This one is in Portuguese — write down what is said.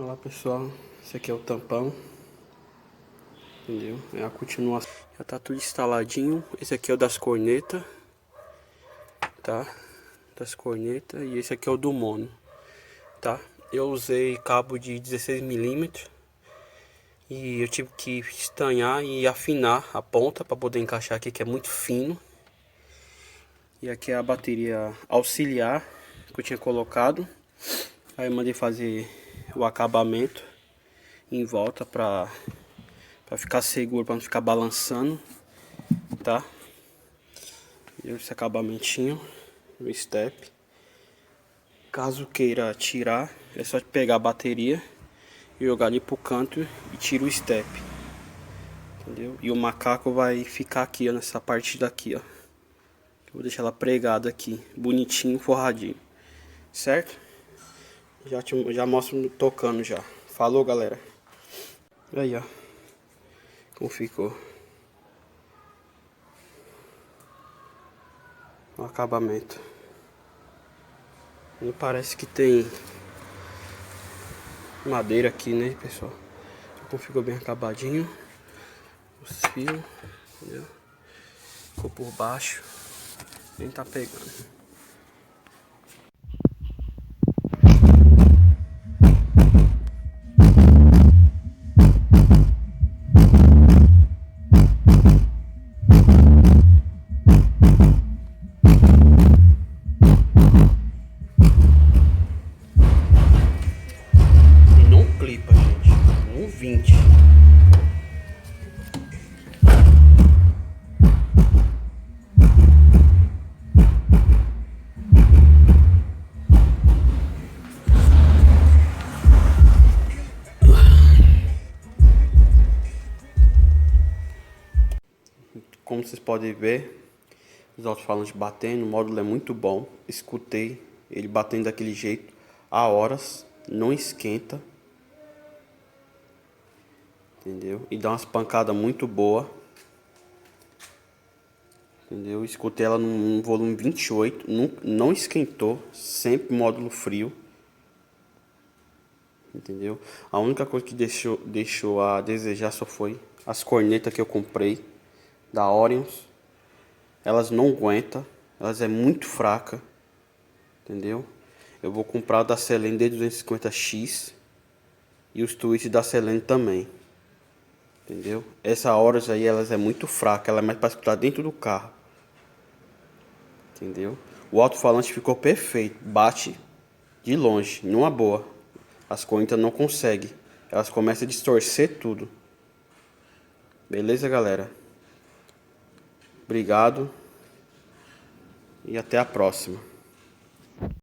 Olá pessoal, esse aqui é o tampão, entendeu? É a continuação. Já tá tudo instaladinho. Esse aqui é o das cornetas, tá? Das cornetas. E esse aqui é o do mono, tá? Eu usei cabo de 16 milímetros e eu tive que estanhar e afinar a ponta para poder encaixar aqui, que é muito fino. E aqui é a bateria auxiliar que eu tinha colocado. Aí eu mandei fazer o acabamento em volta para ficar seguro, para não ficar balançando, tá? Esse acabamentinho, o step. Caso queira tirar, é só pegar a bateria e jogar ali pro canto e tira o step, entendeu? E o macaco vai ficar aqui, ó, nessa parte daqui, ó. Eu vou deixar ela pregada aqui, bonitinho, forradinho, certo? Já mostro tocando já. Falou, galera. Aí, ó, como ficou o acabamento. Não parece que tem madeira aqui, né, pessoal? Então ficou bem acabadinho. Os fios, entendeu? Ficou por baixo. Nem tá pegando. E não clipa, gente. No 20. Como vocês podem ver, os alto-falantes batendo, o módulo é muito bom. Escutei ele batendo daquele jeito há horas, não esquenta, entendeu? E dá umas pancadas muito boas, entendeu? Escutei ela num volume 28, não esquentou, sempre módulo frio, entendeu? A única coisa que deixou a desejar só foi as cornetas que eu comprei da Orions. Elas não aguentam, elas é muito fraca, entendeu? Eu vou comprar da Selene D250X e os tweets da Selene também, entendeu? Essa Horus aí, elas é muito fraca, ela é mais para escutar dentro do carro, entendeu? O alto-falante ficou perfeito, bate de longe, numa boa. As cornetas não conseguem, elas começam a distorcer tudo. Beleza, galera? Obrigado e até a próxima.